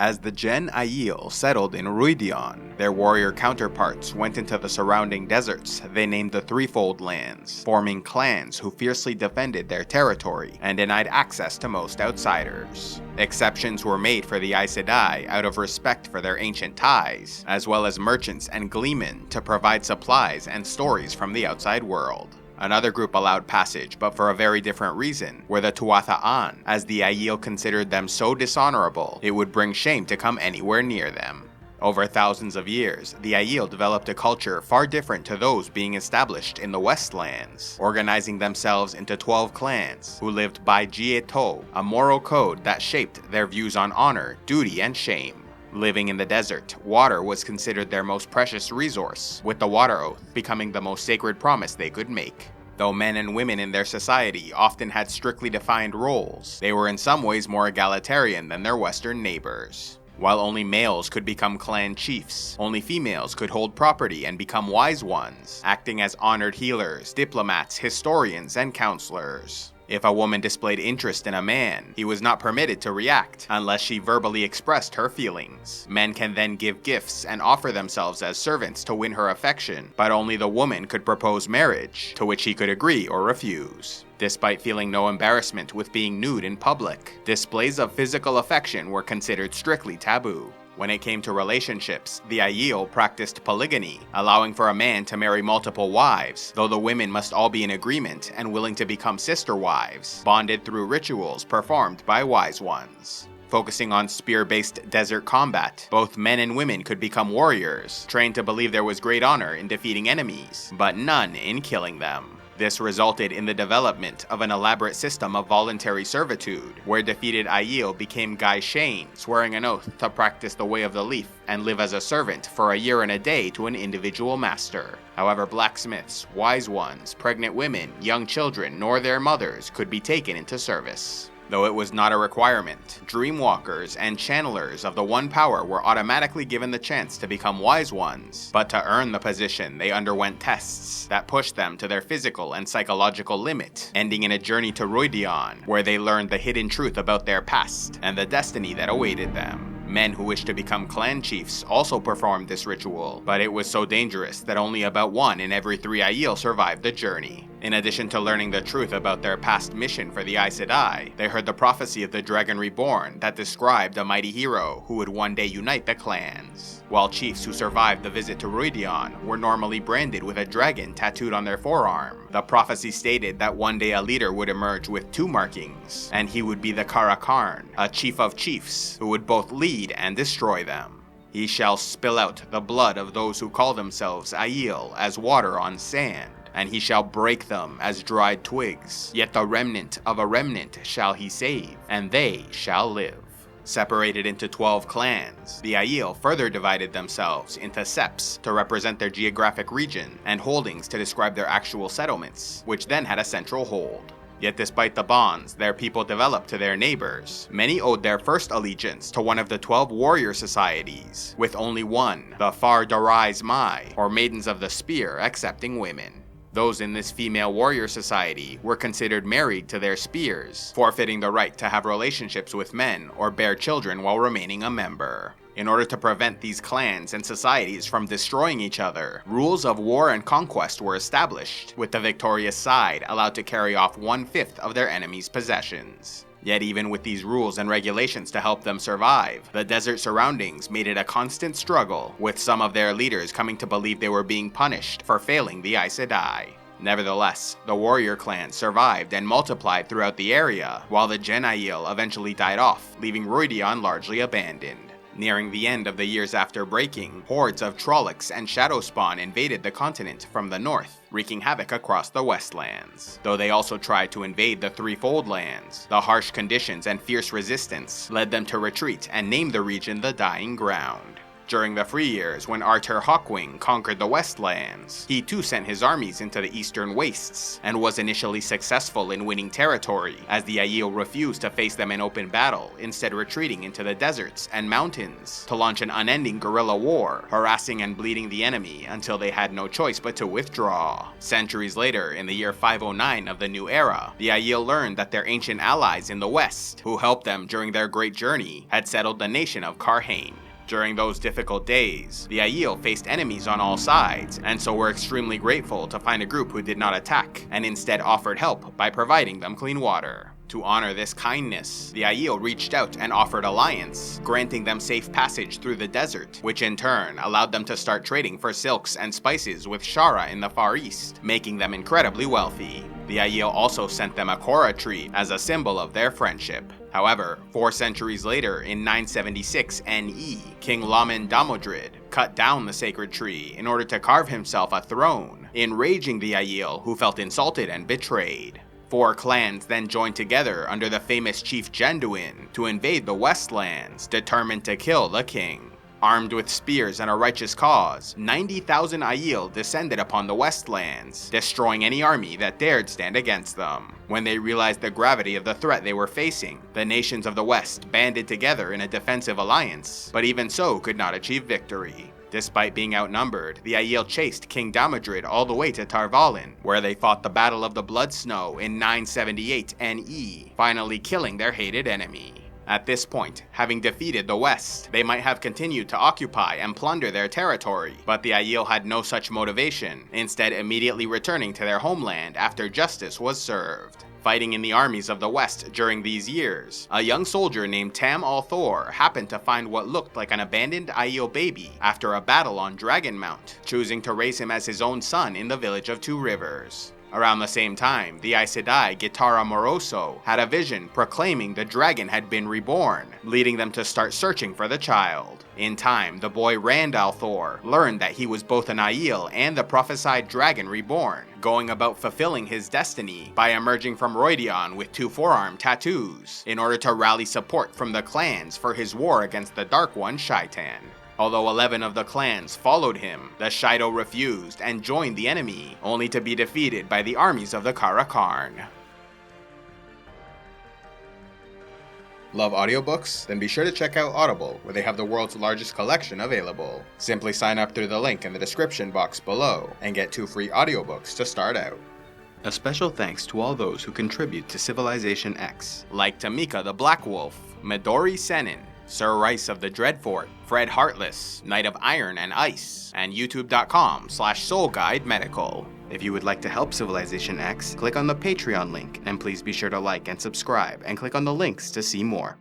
As the Gen Aiel settled in Rhuidean, their warrior counterparts went into the surrounding deserts they named the Threefold Lands, forming clans who fiercely defended their territory and denied access to most outsiders. Exceptions were made for the Aes Sedai out of respect for their ancient ties, as well as merchants and gleemen to provide supplies and stories from the outside world. Another group allowed passage, but for a very different reason, were the Tuatha'an, as the Aiel considered them so dishonorable it would bring shame to come anywhere near them. Over thousands of years, the Aiel developed a culture far different to those being established in the Westlands, organizing themselves into 12 clans, who lived by ji'e'toh, a moral code that shaped their views on honor, duty, and shame. Living in the desert, water was considered their most precious resource, with the water oath becoming the most sacred promise they could make. Though men and women in their society often had strictly defined roles, they were in some ways more egalitarian than their western neighbors. While only males could become clan chiefs, only females could hold property and become wise ones, acting as honored healers, diplomats, historians, and counselors. If a woman displayed interest in a man, he was not permitted to react unless she verbally expressed her feelings. Men can then give gifts and offer themselves as servants to win her affection, but only the woman could propose marriage, to which he could agree or refuse. Despite feeling no embarrassment with being nude in public, displays of physical affection were considered strictly taboo. When it came to relationships, the Aiel practiced polygamy, allowing for a man to marry multiple wives, though the women must all be in agreement and willing to become sister wives, bonded through rituals performed by wise ones. Focusing on spear-based desert combat, both men and women could become warriors, trained to believe there was great honor in defeating enemies, but none in killing them. This resulted in the development of an elaborate system of voluntary servitude, where defeated Aiel became Gaishain, swearing an oath to practice the way of the leaf and live as a servant for a year and a day to an individual master. However, blacksmiths, wise ones, pregnant women, young children, nor their mothers could be taken into service. Though it was not a requirement, dreamwalkers and channelers of the One Power were automatically given the chance to become wise ones, but to earn the position they underwent tests that pushed them to their physical and psychological limit, ending in a journey to Rhuidean, where they learned the hidden truth about their past and the destiny that awaited them. Men who wished to become clan chiefs also performed this ritual, but it was so dangerous that only about 1 in every 3 Aiel survived the journey. In addition to learning the truth about their past mission for the Aes Sedai, they heard the prophecy of the Dragon Reborn that described a mighty hero who would one day unite the clans. While chiefs who survived the visit to Rhuidean were normally branded with a dragon tattooed on their forearm, the prophecy stated that one day a leader would emerge with 2 markings, and he would be the Karakarn, a chief of chiefs, who would both lead and destroy them. He shall spill out the blood of those who call themselves Aiel as water on sand, and he shall break them as dried twigs. Yet the remnant of a remnant shall he save, and they shall live. Separated into 12 clans, the Aiel further divided themselves into Septs to represent their geographic region, and holdings to describe their actual settlements, which then had a central hold. Yet despite the bonds their people developed to their neighbors, many owed their first allegiance to one of the 12 warrior societies, with only one, the Far Darais Mai, or Maidens of the Spear, accepting women. Those in this female warrior society were considered married to their spears, forfeiting the right to have relationships with men or bear children while remaining a member. In order to prevent these clans and societies from destroying each other, rules of war and conquest were established, with the victorious side allowed to carry off 1/5 of their enemy's possessions. Yet even with these rules and regulations to help them survive, the desert surroundings made it a constant struggle, with some of their leaders coming to believe they were being punished for failing the Aes Sedai. Nevertheless, the warrior clans survived and multiplied throughout the area, while the Gen Aiel eventually died off, leaving Rhuidean largely abandoned. Nearing the end of the years after breaking, hordes of Trollocs and Shadowspawn invaded the continent from the north, wreaking havoc across the Westlands. Though they also tried to invade the Threefold Lands, the harsh conditions and fierce resistance led them to retreat and name the region the Dying Ground. During the Free Years, when Arthur Hawkwing conquered the Westlands, he too sent his armies into the Eastern Wastes, and was initially successful in winning territory, as the Aiel refused to face them in open battle, instead retreating into the deserts and mountains to launch an unending guerrilla war, harassing and bleeding the enemy until they had no choice but to withdraw. Centuries later, in the year 509 of the New Era, the Aiel learned that their ancient allies in the West, who helped them during their great journey, had settled the nation of Karhain. During those difficult days, the Aiel faced enemies on all sides, and so were extremely grateful to find a group who did not attack, and instead offered help by providing them clean water. To honor this kindness, the Aiel reached out and offered alliance, granting them safe passage through the desert, which in turn allowed them to start trading for silks and spices with Shara in the Far East, making them incredibly wealthy. The Aiel also sent them a Korra tree as a symbol of their friendship. However, 4 centuries later, in 976 NE, King Laman Damodred cut down the sacred tree in order to carve himself a throne, enraging the Aiel, who felt insulted and betrayed. 4 clans then joined together under the famous chief Janduin to invade the Westlands, determined to kill the king. Armed with spears and a righteous cause, 90,000 Aiel descended upon the Westlands, destroying any army that dared stand against them. When they realized the gravity of the threat they were facing, the nations of the West banded together in a defensive alliance, but even so could not achieve victory. Despite being outnumbered, the Aiel chased King Damodred all the way to Tarvalin, where they fought the Battle of the Blood Snow in 978 NE, finally killing their hated enemy. At this point, having defeated the West, they might have continued to occupy and plunder their territory, but the Aiel had no such motivation, instead immediately returning to their homeland after justice was served. Fighting in the armies of the West during these years, a young soldier named Tam Althor happened to find what looked like an abandoned Aiel baby after a battle on Dragonmount, choosing to raise him as his own son in the village of Two Rivers. Around the same time, the Aes Sedai Gitara Moroso had a vision proclaiming the dragon had been reborn, leading them to start searching for the child. In time, the boy Rand al'Thor learned that he was both an Aiel and the prophesied dragon reborn, going about fulfilling his destiny by emerging from Rhuidean with 2 forearm tattoos, in order to rally support from the clans for his war against the Dark One shai'tan. Although 11 of the clans followed him, the ji'e'toh refused and joined the enemy, only to be defeated by the armies of the Kara-Karn. Love audiobooks? Then be sure to check out Audible, where they have the world's largest collection available. Simply sign up through the link in the description box below, and get 2 free audiobooks to start out. A special thanks to all those who contribute to CivilizationEx, like Tamika the Black Wolf, Midori Senin, Sir Rice of the Dreadfort, Fred Heartless, Knight of Iron and Ice, and youtube.com/soulguidemedical. If you would like to help CivilizationEx, click on the Patreon link, and please be sure to like and subscribe, and click on the links to see more.